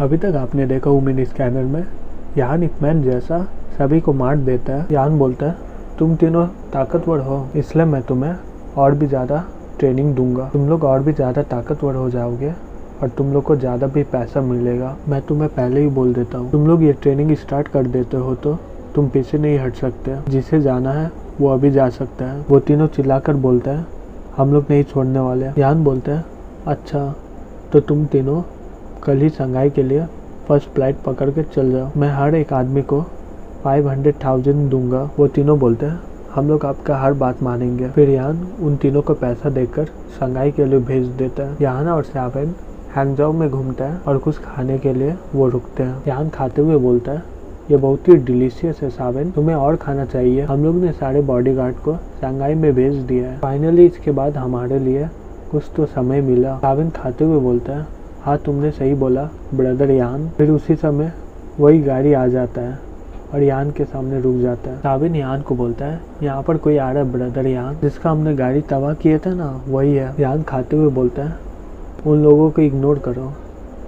अभी तक आपने देखा वुमेन स्कैनर में यान एक मैन जैसा सभी को मार देता है। यान बोलता है तुम तीनों ताकतवर हो, इसलिए मैं तुम्हें और भी ज़्यादा ट्रेनिंग दूंगा। तुम लोग और भी ज़्यादा ताकतवर हो जाओगे और तुम लोग को ज़्यादा भी पैसा मिलेगा। मैं तुम्हें पहले ही बोल देता हूँ, तुम लोग ये ट्रेनिंग स्टार्ट कर देते हो तो तुम पीछे नहीं हट सकते। जिसे जाना है वो अभी जा सकता है। वो तीनों चिल्लाकर बोलते हैं हम लोग नहीं छोड़ने वाले। यान बोलते हैं अच्छा तो तुम तीनों कल ही शंघाई के लिए फर्स्ट फ्लाइट पकड़ के चल जाओ। मैं हर एक आदमी को 500,000 दूंगा। वो तीनों बोलते हैं हम लोग आपका हर बात मानेंगे। फिर यान उन तीनों को पैसा देकर शंघाई के लिए भेज देता है। यान और सैवेन हैंगजाओ में घूमता है और कुछ खाने के लिए वो रुकते हैं। यान खाते हुए बोलता है ये बहुत ही डिलीशियस है सैवेन, तुम्हें और खाना चाहिए। हम लोग ने सारे बॉडीगार्ड को शंघाई में भेज दिया है। फाइनली इसके बाद हमारे लिए कुछ तो समय मिला। सैवेन खाते हुए बोलता है हाँ तुमने सही बोला ब्रदर यान। फिर उसी समय वही गाड़ी आ जाता है और यान के सामने रुक जाता है। सैवेन यान को बोलता है यहाँ पर कोई आ रहा है ब्रदर यान, जिसका हमने गाड़ी तबाह किए थे ना वही है। यान खाते हुए बोलता है उन लोगों को इग्नोर करो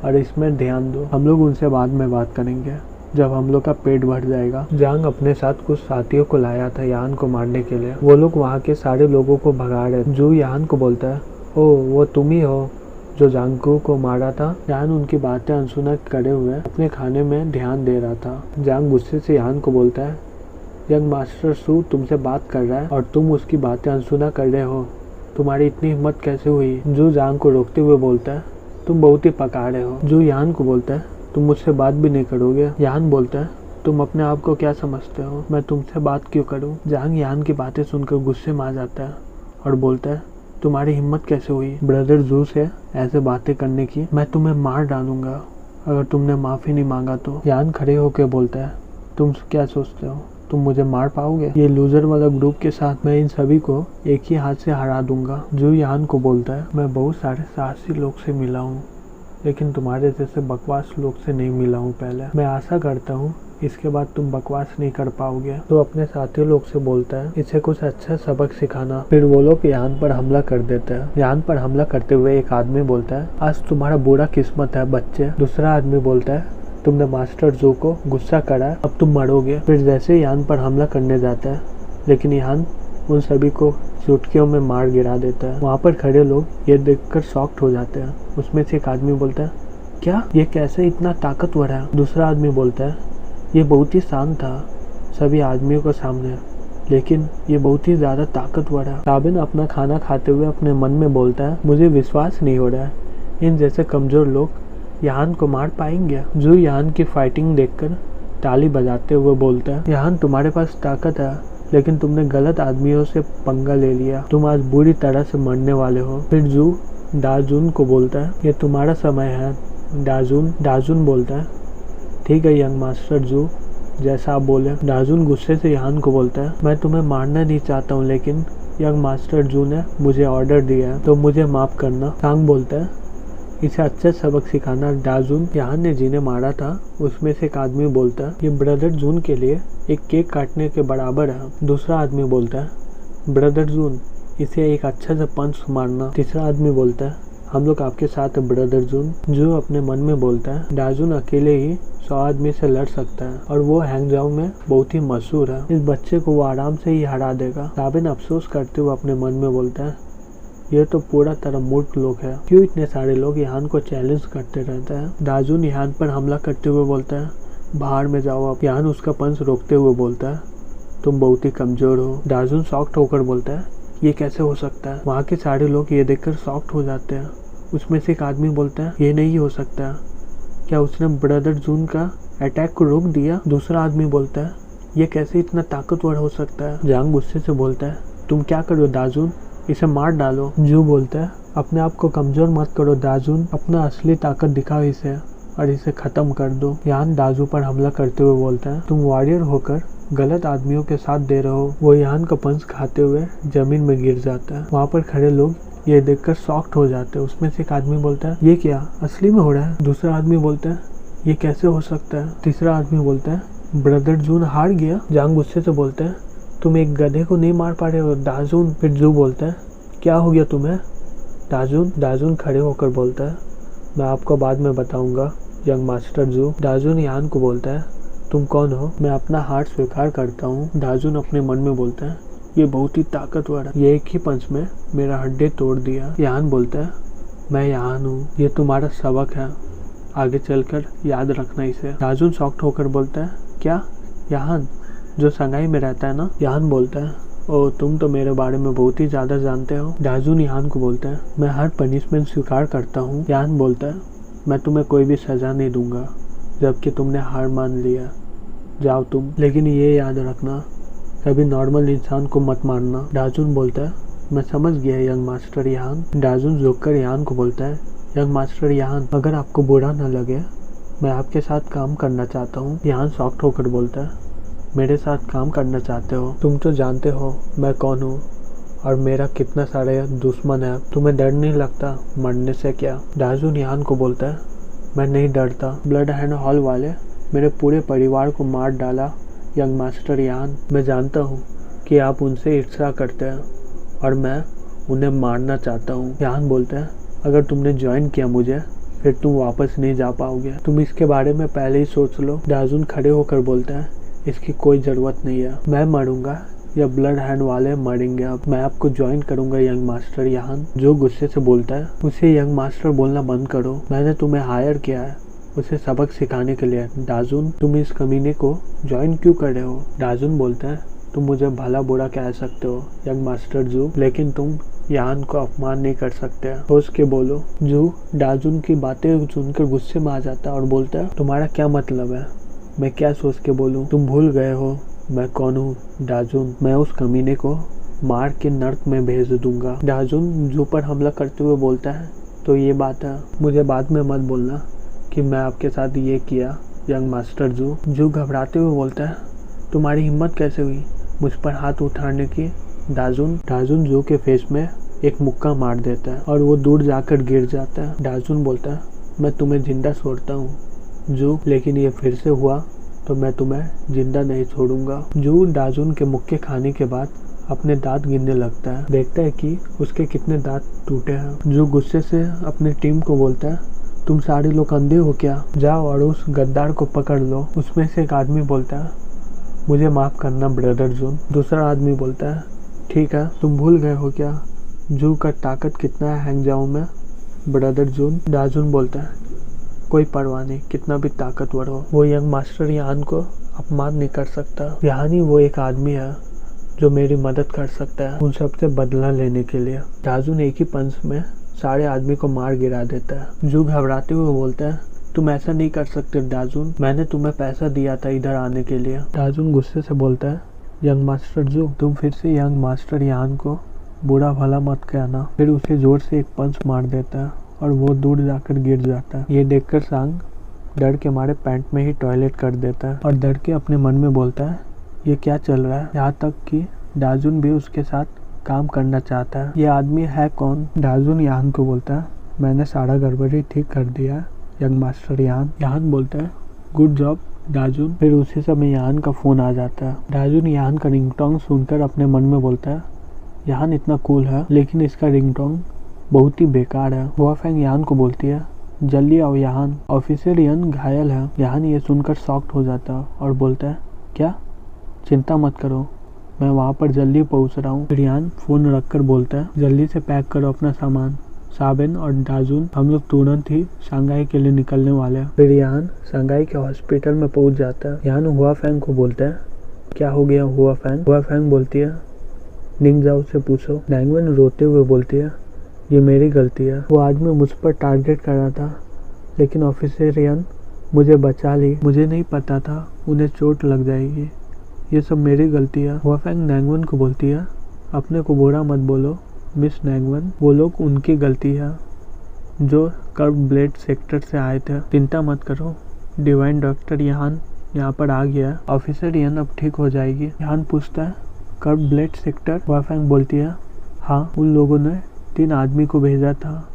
और इसमें ध्यान दो, हम लोग उनसे बाद में बात करेंगे जब हम लोग का पेट भर जाएगा। जांग अपने साथ कुछ साथियों को लाया था यान को मारने के लिए। वो लोग वहाँ के सारे लोगों को भगा रहे। जो यान को बोलता है ओ वो तुम ही हो जो जांगकू को मारा था। यान उनकी बातें अनसुना करे हुए अपने खाने में ध्यान दे रहा था। जांग गुस्से से यान को बोलता है यंग मास्टर सू तुमसे बात कर रहा है और तुम उसकी बातें अनसुना कर रहे हो, तुम्हारी इतनी हिम्मत कैसे हुई। जो जांग को रोकते हुए बोलता है तुम बहुत ही पका रहे हो। जो यान को बोलता है तुम मुझसे बात भी नहीं करोगे। यान बोलता है तुम अपने आप को क्या समझते हो, मैं तुमसे बात क्यों करूं। जांग यान की बातें सुनकर गुस्से में आ जाता है और बोलता है तुम्हारी हिम्मत कैसे हुई ब्रदर जू से ऐसे बातें करने की, मैं तुम्हें मार डालूंगा अगर तुमने माफी नहीं मांगा तो। यान खड़े होकर बोलता है तुम क्या सोचते हो तुम मुझे मार पाओगे, ये लूजर वाला ग्रुप के साथ मैं इन सभी को एक ही हाथ से हरा दूंगा। जो यान को बोलता है मैं बहुत सारे साहसी लोग से मिला हूँ लेकिन तुम्हारे जैसे बकवास लोग से नहीं मिला हूँ पहले। मैं आशा करता हूँ इसके बाद तुम बकवास नहीं कर पाओगे। तो अपने साथी लोग से बोलता है इसे कुछ अच्छा सबक सिखाना। फिर वो लोग यान पर हमला कर देते हैं। यान पर हमला करते हुए एक आदमी बोलता है आज तुम्हारा बुरा किस्मत है बच्चे। दूसरा आदमी बोलता है तुमने मास्टर जू को गुस्सा करा, अब तुम मरोगे। फिर जैसे यान पर हमला करने जाता है लेकिन यान उन सभी को चुटकियों में मार गिरा देता है। वहाँ पर खड़े लोग ये देखकर शॉक्ड हो जाते हैं। उसमें से एक आदमी बोलता है क्या ये कैसे इतना ताकतवर है। दूसरा आदमी बोलता है ये बहुत ही शांत था सभी आदमियों के सामने लेकिन ये बहुत ही ज्यादा ताकतवर है। सैवेन अपना खाना खाते हुए अपने मन में बोलता है मुझे विश्वास नहीं हो रहा है इन जैसे कमजोर लोग यान को मार पाएंगे। जो यान की फाइटिंग देखकर ताली बजाते हुए बोलता है यान तुम्हारे पास ताकत है लेकिन तुमने गलत आदमियों से पंगा ले लिया, तुम आज बुरी तरह से मरने वाले हो। फिर जू डाजुन को बोलता है ये तुम्हारा समय है। डाजुन बोलता है ठीक है यंग मास्टर जू जैसा आप बोले। डाजुन गुस्से से यान को बोलता है मैं तुम्हें मारना नहीं चाहता हूँ लेकिन यंग मास्टर जू ने मुझे ऑर्डर दिया है तो मुझे माफ करना। सांग बोलता है इसे अच्छा सबक सिखाना। डाजुन यान ने जिन्हें मारा था उसमें से एक आदमी बोलता है ये ब्रदर जून के लिए एक केक काटने के बराबर है। दूसरा आदमी बोलता है ब्रदर जून इसे एक अच्छा सा पंच मारना। तीसरा आदमी बोलता है हम लोग आपके साथ है ब्रदर जून। जो अपने मन में बोलता है डाजुन अकेले ही 100 आदमी से लड़ सकता है और वो हैंगजाओ में बहुत ही मशहूर है, इस बच्चे को वो आराम से ही हरा देगा। सैवेन अफसोस करते हुए अपने मन में बोलता है ये तो पूरा तरह मूर्ख लोग है, क्यों इतने सारे लोग यान को चैलेंज करते रहते हैं। डाजुन यान पर हमला करते हुए बोलता है बाहर में जाओ आप। यान उसका पंच रोकते हुए बोलता है तुम बहुत ही कमजोर हो। डाजुन शॉक्ड होकर बोलता है ये कैसे हो सकता है। वहाँ के सारे लोग ये देखकर शॉक्ड हो जाते हैं। उसमें से एक आदमी बोलता है ये नहीं हो सकता, क्या उसने ब्रदर जून का अटैक को रोक दिया। दूसरा आदमी बोलता है ये कैसे इतना ताकतवर हो सकता है। जांग गुस्से से बोलता है तुम क्या करो दाजुन, इसे मार डालो। जू बोलता है अपने आप को कमजोर मत करो दाजुन, अपना असली ताकत दिखाओ इसे और इसे खत्म कर दो। यान दाजू पर हमला करते हुए बोलता है तुम वॉरियर होकर गलत आदमियों के साथ दे रहे हो। वो यान का पंच खाते हुए जमीन में गिर जाता है। वहाँ पर खड़े लोग ये देखकर शॉक्ड हो जाते हैं। उसमें से एक आदमी बोलता है ये क्या असली में हो रहा है। दूसरा आदमी बोलता है ये कैसे हो सकता है। तीसरा आदमी बोलता है ब्रदर जून हार गया। जांग गुस्से से बोलता है तुम एक गधे को नहीं मार पा रहे हो दाजुन। फिर जू बोलता है क्या हो गया तुम्हें। दाजुन खड़े होकर बोलता है मैं आपको बाद में बताऊंगा यंग मास्टर जू। दाजुन यान को बोलता है, तुम कौन हो? मैं अपना हार स्वीकार करता हूँ। दाजुन अपने मन में बोलता है, ये बहुत ही ताकतवर है, ये एक ही पंच में मेरा हड्डी तोड़ दिया। यान बोलता है, मैं यान हूँ, ये तुम्हारा सबक है, आगे चलकर याद रखना इसे। दाजुन शॉक्ड होकर बोलता है, क्या? यान जो शंघाई में रहता है ना? यान बोलता है, ओ तुम तो मेरे बारे में बहुत ही ज्यादा जानते हो। दाजुन यान को बोलता है, मैं हर पनिशमेंट स्वीकार करता हूँ। यान बोलता है, मैं तुम्हें कोई भी सजा नहीं दूंगा जबकि तुमने हार मान लिया, जाओ तुम, लेकिन ये याद रखना कभी नॉर्मल इंसान को मत मारना। दाजुन बोलता है, मैं समझ गया यंग मास्टर यान। दाजुन झुककर यान को बोलता है, यंग मास्टर यान, अगर आपको बुरा न लगे मैं आपके साथ काम करना चाहता हूँ। यान शॉक्ड होकर बोलता है, मेरे साथ काम करना चाहते हो? तुम तो जानते हो मैं कौन हूँ और मेरा कितना सारे दुश्मन है, तुम्हें डर नहीं लगता मरने से क्या? दाजुन यान को बोलता है, मैं नहीं डरता, ब्लड हैंड हॉल वाले मेरे पूरे परिवार को मार डाला यंग मास्टर यान। मैं जानता हूँ कि आप उनसे ईर्ष्या करते हैं और मैं उन्हें मारना चाहता हूँ। यान बोलते हैं, अगर तुमने ज्वाइन किया मुझे फिर तुम वापस नहीं जा पाओगे, तुम इसके बारे में पहले ही सोच लो। दाजुन खड़े होकर बोलता है, इसकी कोई ज़रूरत नहीं है, मैं मरूंगा या ब्लड हैंड वाले मरेंगे, अब मैं आपको ज्वाइन करूंगा यंग मास्टर यान। जो गुस्से से बोलता है, उसे यंग मास्टर बोलना बंद करो, मैंने तुम्हें हायर किया है उसे सबक सिखाने के लिए। दाजुन, तुम इस कमीने को ज्वाइन क्यों कर रहे हो? दाजुन बोलता है, तुम मुझे भला बुरा कह सकते हो यंग मास्टर जू, लेकिन तुम यान को अपमान नहीं कर सकते। सोच के बोलो। जू दाजुन की बातें सुनकर गुस्से में आ जाता है और बोलता है, तुम्हारा क्या मतलब है? मैं क्या सोच के बोलूं? तुम भूल गए हो मैं कौन हूँ? दाजुन, मैं उस कमीने को मार के नर्क में भेज दूंगा। दाजुन जू पर हमला करते हुए बोलता है, तो ये बात है, मुझे बाद में मत बोलना कि मैं आपके साथ ये किया यंग मास्टर जू। जू घबराते हुए बोलता है, तुम्हारी हिम्मत कैसे हुई मुझ पर हाथ उठाने की? दाजुन जू के फेस में एक मुक्का मार देता है और वो दूर जाकर गिर जाता है। दाजुन बोलता है, मैं तुम्हें जिंदा छोड़ता हूँ जू, लेकिन ये फिर से हुआ तो मैं तुम्हें जिंदा नहीं छोड़ूंगा। जू दाजुन के मुक्के खाने के बाद अपने दांत गिनने लगता है, देखता है कि उसके कितने दांत टूटे हैं। जू गुस्से से अपनी टीम को बोलता है, तुम सारे लोग अंधे हो क्या? जाओ और उस गद्दार को पकड़ लो। उसमें से एक आदमी बोलता है, मुझे माफ करना ब्रदर जून। दूसरा आदमी बोलता है, ठीक है, तुम भूल गए हो क्या जू का ताकत कितना है हैंग जाओ में ब्रदर जून? दाजुन बोलता है, कोई परवाह नहीं, कितना भी ताकतवर हो, वो यंग मास्टर यान को अपमान नहीं कर सकता। यान ही वो एक आदमी है जो मेरी मदद कर सकता है उन सबसे बदला लेने के लिए। दाजुन एक ही पंच में सारे आदमी को मार गिरा देता है। जू घबराते हुए बोलता है, तुम ऐसा नहीं कर सकते दाजुन, मैंने तुम्हें पैसा दिया था इधर आने के लिए। दाजुन गुस्से से बोलता है, यंग मास्टर जू, तुम फिर से यंग मास्टर यान को बुरा भला मत कहना। फिर उसे जोर से एक पंच मार देता है और वो दूर जाकर गिर जाता है। ये देखकर सांग डर के मारे पैंट में ही टॉयलेट कर देता है और डर के अपने मन में बोलता है, ये क्या चल रहा है? यहाँ तक कि दाजुन भी उसके साथ काम करना चाहता है। ये आदमी है कौन? दाजुन यान को बोलता है, मैंने सारा गड़बड़ी ठीक कर दिया यंग मास्टर यान। यान बोलता है, गुड जॉब दाजुन। फिर उसी समय यान का फोन आ जाता है। दाजुन यान का रिंगटोन सुनकर अपने मन में बोलता है, यान इतना कूल है लेकिन इसका रिंगटोन बहुत ही बेकार है। हुआफेंग यान को बोलती है, जल्दी आओ यान, ऑफिसर यन घायल है। यान ये सुनकर शॉक्ड हो जाता है और बोलता है, क्या? चिंता मत करो, मैं वहाँ पर जल्दी पहुँच रहा हूँ। फिर यान फोन रखकर बोलता है, जल्दी से पैक करो अपना सामान, साबेन और दाजुन हम लोग तुरंत ही शंघाई के लिए निकलने वाले हैं। फिर यान शंघाई के हॉस्पिटल में पहुँच जाता है। यान हुआफेंग को बोलता है, क्या हो गया हुआफेंग? हुआफेंग बोलती है, निंगजाओ से पूछो। नैंगवन रोते हुए बोलती है, ये मेरी गलती है, वो आदमी मुझ पर टारगेट कर रहा था लेकिन ऑफिसर यन मुझे बचा ली, मुझे नहीं पता था उन्हें चोट लग जाएगी, ये सब मेरी गलती है। हुआफेंग नैंगवन को बोलती है, अपने को बुरा मत बोलो मिस नैंगवन, वो लोग उनकी गलती है जो कर्व ब्लेड सेक्टर से आए थे, चिंता मत करो, डिवाइन डॉक्टर यहाँ पर आ गया, ऑफिसर यन अब ठीक हो जाएगी। यान पूछता है, कर्व ब्लेड सेक्टर? हुआफेंग बोलती है, हाँ, उन लोगों ने 3 आदमी को भेजा था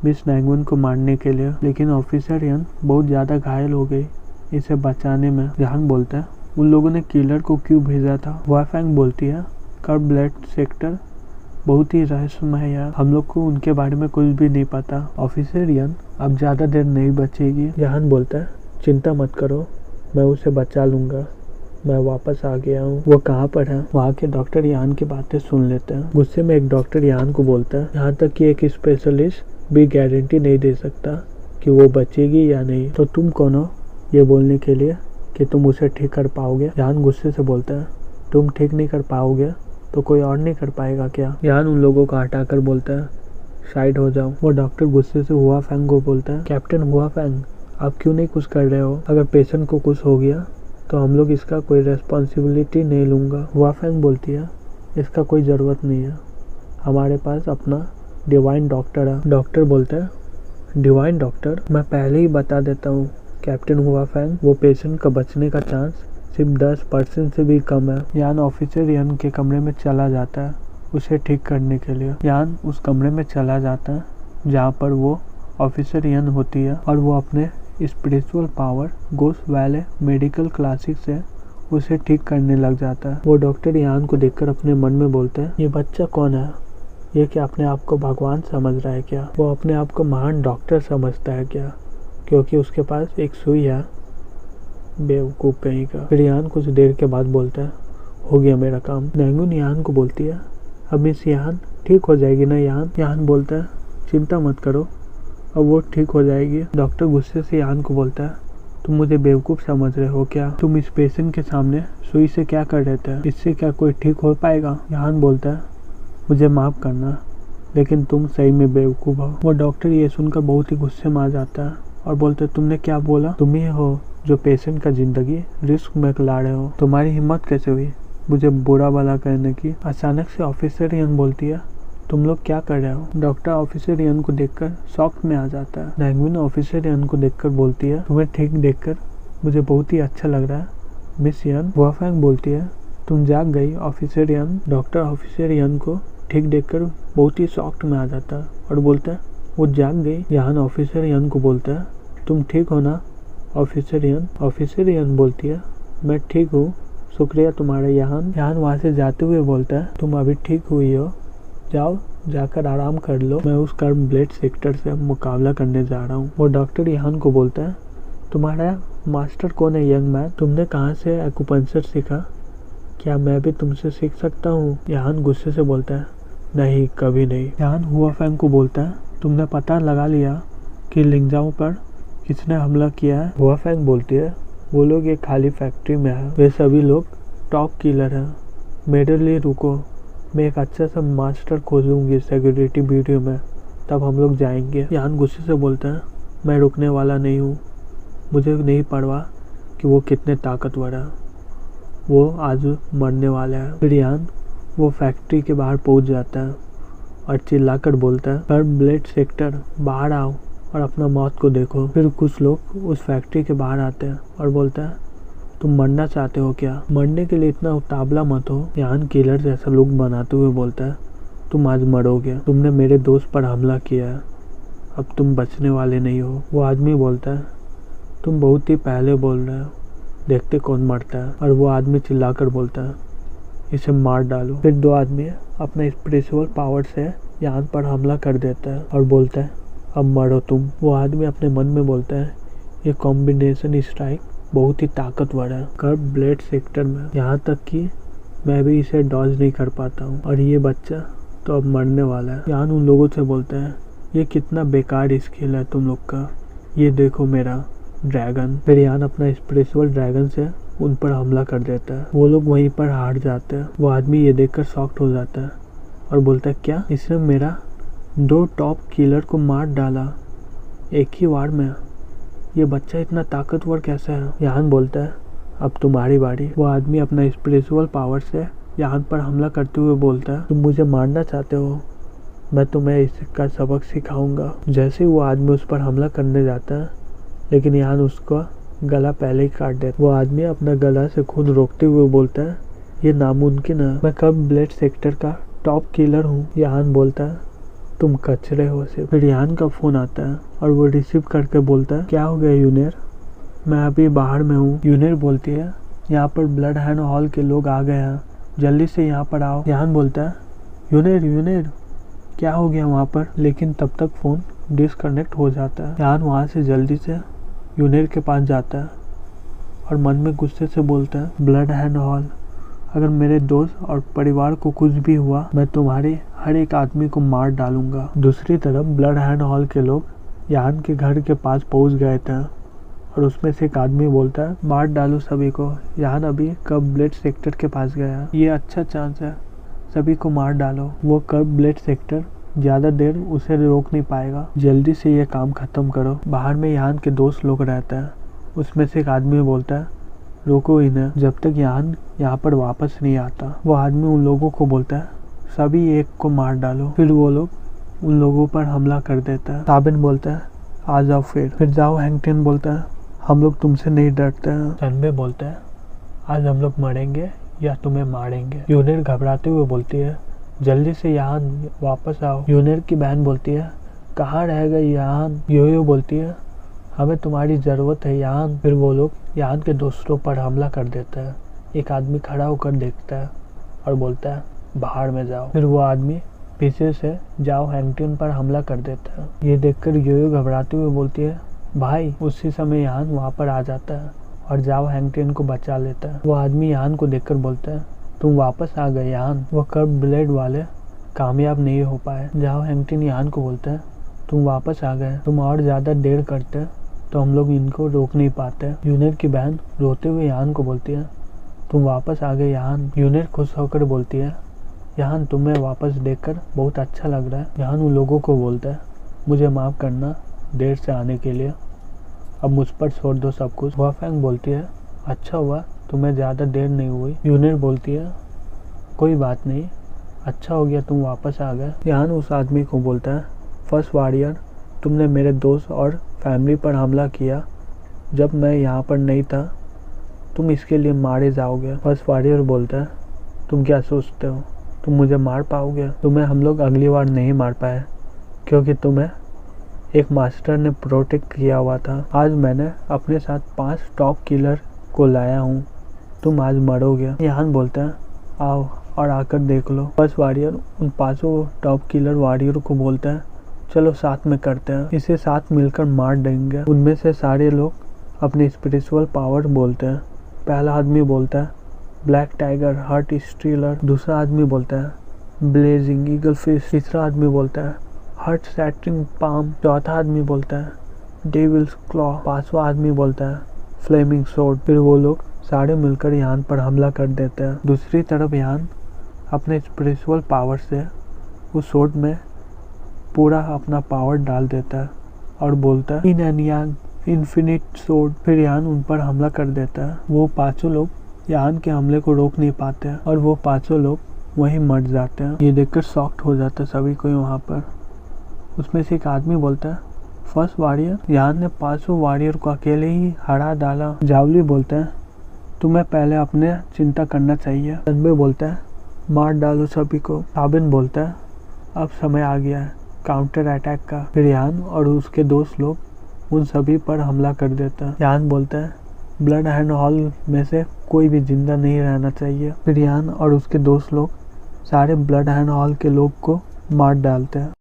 मिस नैंगवन को मारने के लिए, लेकिन ऑफिसर यन बहुत ज़्यादा घायल हो गई इसे बचाने में। यान बोलता है, उन लोगों ने किलर को क्यों भेजा था? हुआफेंग बोलती है, कर्व ब्लेड सेक्टर बहुत ही रहस्यमय है, हम लोग को उनके बारे में कुछ भी नहीं पता। ऑफिसर यन अब ज़्यादा देर नहीं बचेगी। यान बोलता है चिंता मत करो, मैं उसे बचा लूँगा, मैं वापस आ गया हूँ। वो कहाँ पर है? वहाँ के डॉक्टर यान की बातें सुन लेते हैं। गुस्से में एक डॉक्टर यान को बोलता है यहाँ तक कि एक स्पेशलिस्ट भी गारंटी नहीं दे सकता कि वो बचेगी या नहीं, तो तुम कौन हो ये बोलने के लिए कि तुम उसे ठीक कर पाओगे? यान गुस्से से बोलता है तुम ठीक नहीं कर पाओगे तो कोई और नहीं कर पाएगा क्या? यान उन लोगों को हटाकर बोलता है साइड हो जाओ। वो डॉक्टर गुस्से से हुआ फैंग को बोलता है कैप्टन हुआ फैंग, आप क्यों नहीं कुछ कर रहे हो? अगर पेशेंट को कुछ हो गया तो हम लोग इसका कोई रेस्पॉन्सिबिलिटी नहीं लूँगा। हुआ फैंग बोलती है इसका कोई ज़रूरत नहीं है, हमारे पास अपना डिवाइन डॉक्टर है। डॉक्टर बोलता है डिवाइन डॉक्टर? मैं पहले ही बता देता हूँ कैप्टन हुआ फैंग, वो पेशेंट का बचने का चांस सिर्फ 10% से भी कम है। यान ऑफिसर यन के कमरे में चला जाता है उसे ठीक करने के लिए। यान उस कमरे में चला जाता है जहाँ पर वो ऑफिसर यन होती है और वो अपने स्पिरिचुअल पावर गोस्ट वैले मेडिकल क्लासिक से उसे ठीक करने लग जाता है। वो डॉक्टर यान को देखकर अपने मन में बोलते हैं ये बच्चा कौन है? ये क्या अपने आप को भगवान समझ रहा है क्या? वो अपने आप को महान डॉक्टर समझता है क्या क्योंकि उसके पास एक सुई है? बेवकूफ़ कहीं का। फिर यान कुछ देर के बाद बोलता है हो गया मेरा काम। नैंगुन यान को बोलती है अब मिस यान ठीक हो जाएगी ना? यान बोलता है चिंता मत करो, अब वो ठीक हो जाएगी। डॉक्टर गुस्से से यान को बोलता है तुम मुझे बेवकूफ़ समझ रहे हो क्या? तुम इस पेशेंट के सामने सुई से क्या कर रहे थे? इससे क्या कोई ठीक हो पाएगा? यान बोलता है मुझे माफ़ करना लेकिन तुम सही में बेवकूफ़ हो। वो डॉक्टर ये सुनकर बहुत ही गुस्से में आ जाता है और बोलते तुमने क्या बोला? तुम ही हो जो पेशेंट का जिंदगी रिस्क में ला रहे हो, तुम्हारी हिम्मत कैसे हुई मुझे बुरा भला कहने की? अचानक से ऑफिसर यन बोलती है तुम लोग क्या कर रहे हो? डॉक्टर ऑफिसर यन को देखकर शॉक में आ जाता है। नैंगविन ऑफिसर यन को देखकर बोलती है तुम्हें ठीक देखकर मुझे बहुत ही अच्छा लग रहा है मिस यन। हुआ फैंग बोलती है तुम जाग गई ऑफिसर यन। डॉक्टर ऑफिसर यन को ठीक देखकर बहुत ही शॉक्ड में आ जाता है और बोलता है वो जाग गई। यान ऑफिसर यन को बोलता है तुम ठीक हो ना ऑफिसर यन? ऑफिसर यन बोलती है मैं ठीक हूँ, शुक्रिया तुम्हारा यान। यान वहाँ से जाते हुए बोलता है तुम अभी ठीक हुई हो, जाओ जाकर आराम कर लो, मैं उस कर्म ब्लेड सेक्टर से मुकाबला करने जा रहा हूँ। वो डॉक्टर यान को बोलता है तुम्हारा मास्टर कौन है यंग मैन? तुमने कहाँ से एक्यूपंक्चर सीखा? क्या मैं भी तुमसे सीख सकता हूँ? यान गुस्से से बोलता है नहीं कभी नहीं। यान हुआ फैंग को बोलता है तुमने पता लगा लिया कि लिंगजाओ पर किसने हमला किया है? हुआ फैंग बोलती है वो लोग एक खाली फैक्ट्री में है, वे सभी लोग टॉप किलर हैं, मेरे लिए रुको, मैं एक अच्छा सा मास्टर खोजूंगी सिक्योरिटी वीडियो में, तब हम लोग जाएंगे। यान गुस्से से बोलता है मैं रुकने वाला नहीं हूँ, मुझे नहीं परवाह कि वो कितने ताकतवर है, वो आज मरने वाला है। फिर यान वो फैक्ट्री के बाहर पहुँच जाता है और चिल्लाकर बोलता है पर ब्लेड सेक्टर बाहर आओ और अपना मौत को देखो। फिर कुछ लोग उस फैक्ट्री के बाहर आते हैं और बोलता है तुम मरना चाहते हो क्या? मरने के लिए इतना उतावला मत हो। यान किलर जैसा लुक बनाते हुए बोलता है तुम आज मरोगे, तुमने मेरे दोस्त पर हमला किया है, अब तुम बचने वाले नहीं हो। वो आदमी बोलता है तुम बहुत ही पहले बोल रहे हो, देखते कौन मरता है। और वो आदमी चिल्लाकर बोलता है इसे मार डालो। फिर दो आदमी अपने स्पिरिचुअल पावर से यान पर हमला कर देता है और बोलता है अब मरो तुम। वो आदमी अपने मन में बोलता है ये कॉम्बिनेशन स्ट्राइक बहुत ही ताकतवर है कर्व ब्लेड सेक्टर में, यहाँ तक कि मैं भी इसे डॉज नहीं कर पाता हूँ और ये बच्चा तो अब मरने वाला है। यान उन लोगों से बोलता है ये कितना बेकार स्किल है तुम लोग का, ये देखो मेरा ड्रैगन। फिर यान अपना स्पिरिचुअल ड्रैगन से उन पर हमला कर देता है, वो लोग वहीं पर हार जाते हैं। वो आदमी ये देखकर शॉक्ड हो जाता है और बोलता है क्या इसने मेरा 2 टॉप किलर को मार डाला एक ही वार में, ये बच्चा इतना ताकतवर कैसा है? यान बोलता है अब तुम्हारी बारी। वो आदमी अपना स्पिरिचुअल पावर से यान पर हमला करते हुए बोलता है तुम मुझे मारना चाहते हो, मैं तुम्हें इसका सबक सिखाऊंगा। जैसे ही वो आदमी उस पर हमला करने जाता है लेकिन यान उसका गला पहले ही काट देता। वो आदमी अपना गला से खून रोकते हुए बोलता है ये नामुमकिन है, मैं कब ब्लेड सेक्टर का टॉप किलर हूँ। यान बोलता है तुम कचरे हो सिर्फ। फिर यान का फ़ोन आता है और वो रिसीव करके बोलता है क्या हो गया यूनिर, मैं अभी बाहर में हूँ। यूनिर बोलती है यहाँ पर ब्लड हैंड हॉल के लोग आ गए हैं, जल्दी से यहाँ पर आओ। यान बोलता है यूनिर क्या हो गया वहाँ पर, लेकिन तब तक फ़ोन डिसकनेक्ट हो जाता है। यान वहाँ से जल्दी से यूनिर के पास जाता है और मन में गुस्से से बोलता है, ब्लड एंड हॉल, अगर मेरे दोस्त और परिवार को कुछ भी हुआ मैं तुम्हारे हर एक आदमी को मार डालूंगा। दूसरी तरफ ब्लड एंड हॉल के लोग यान के घर के पास पहुंच गए थे और उसमें से एक आदमी बोलता है, मार डालो सभी को, यान अभी कब ब्लेड सेक्टर के पास गया, ये अच्छा चांस है, सभी को मार डालो। वो कब ब्लेड सेक्टर ज़्यादा देर उसे रोक नहीं पाएगा, जल्दी से ये काम ख़त्म करो। बाहर में यान के दोस्त लोग रहते हैं, उसमें से एक आदमी बोलता है, रोको इन्हें जब तक यान यहाँ पर वापस नहीं आता। वो आदमी उन लोगों को बोलता है, सभी एक को मार डालो। फिर वो लोग उन लोगों पर हमला कर देता है। साबिन बोलता है, आ जाओ। फिर जाओ। हैंगटिन बोलता है, हम लोग तुमसे नहीं डरते हैं। सनबे बोलता है, आज हम लोग मरेंगे या तुम्हें मारेंगे। यूनिर घबराते हुए बोलती है, जल्दी से यहाँ वापस आओ। यूनिर की बहन बोलती है, कहाँ रह गई यान। यो बोलती है, हमें तुम्हारी ज़रूरत है यान। फिर वो लोग यान के दोस्तों पर हमला कर देते हैं। एक आदमी खड़ा होकर देखता है और बोलता है, बाहर में जाओ। फिर वो आदमी पीछे से जाओ हैंगटिन पर हमला कर देता है। ये देखकर यो घबराते हुए बोलती है, भाई। उसी समय यान वहाँ पर आ जाता है और जाओ हैंगटिन को बचा लेता है। वो आदमी यान को देखकर बोलता है, तुम वापस आ गए यान। वो कर्व ब्लेड वाले कामयाब नहीं हो पाए। जाओ हैंगटिन यान को बोलता है, तुम वापस आ गए, तुम और ज़्यादा देर करते तो हम लोग इनको रोक नहीं पाते। यूनिर की बहन रोते हुए यान को बोलती है, तुम वापस आ गए यान। यूनिर खुश होकर बोलती है, यान तुम्हें वापस देखकर बहुत अच्छा लग रहा है। यान उन लोगों को बोलता है, मुझे माफ़ करना देर से आने के लिए, अब मुझ पर छोड़ दो सब कुछ। वाफेंग बोलती है, अच्छा हुआ तुम्हें ज़्यादा देर नहीं हुई। यूनिर बोलती है, कोई बात नहीं, अच्छा हो गया तुम वापस आ गए। यान उस आदमी को बोलता है, फर्स्ट वॉरियर, तुमने मेरे दोस्त और फैमिली पर हमला किया जब मैं यहाँ पर नहीं था, तुम इसके लिए मारे जाओगे। फर्स्ट वॉरियर बोलता है, तुम क्या सोचते हो, तुम मुझे मार पाओगे। तुम्हें हम लोग अगली बार नहीं मार पाए क्योंकि तुम्हें एक मास्टर ने प्रोटेक्ट किया हुआ था। आज मैंने अपने साथ 5 टॉप किलर को लाया हूँ, तुम आज मरोगे। यान बोलता है, आओ और आकर देख लो। फर्स्ट वॉरियर उन 5 टॉप किलर वॉरियर को बोलता है, चलो साथ में करते हैं, इसे साथ मिलकर मार देंगे। उनमें से सारे लोग अपनी स्पिरिचुअल पावर बोलते हैं। पहला आदमी बोलता है, ब्लैक टाइगर हार्ट स्टीलर। दूसरा आदमी बोलता है, ब्लेजिंग ईगल फिश। तीसरा आदमी बोलता है, हार्ट सैटरिंग पाम। चौथा आदमी बोलता है, डेविल्स क्लॉ। 5वां आदमी बोलता है, फ्लेमिंग सोर्ड। फिर वो लोग सारे मिलकर यान पर हमला कर देते हैं। दूसरी तरफ यान अपने स्पिरिचुअल पावर से उस सोर्ड में पूरा अपना पावर डाल देता है और बोलता है, in and yang infinite sword. फिर यान उन पर हमला कर देता है। वो 5 लोग यान के हमले को रोक नहीं पाते हैं और वो 5 लोग वहीं मर जाते हैं। ये देखकर शॉक्ड हो जाता है सभी कोई वहाँ पर। उसमें से एक आदमी बोलता है, फर्स्ट वॉरियर, यान ने 5 वॉरियर को अकेले ही हरा डाला। जावली बोलता है, तुम्हें पहले अपने चिंता करना चाहिए। सनबे बोलता है, मार डालो सभी को। साबिन बोलता है, अब समय आ गया है काउंटर अटैक का। फिर यान और उसके दोस्त लोग उन सभी पर हमला कर देता है। यान बोलता है, ब्लड एंड हॉल में से कोई भी जिंदा नहीं रहना चाहिए। फिर यान और उसके दोस्त लोग सारे ब्लड एंड हॉल के लोग को मार डालते हैं।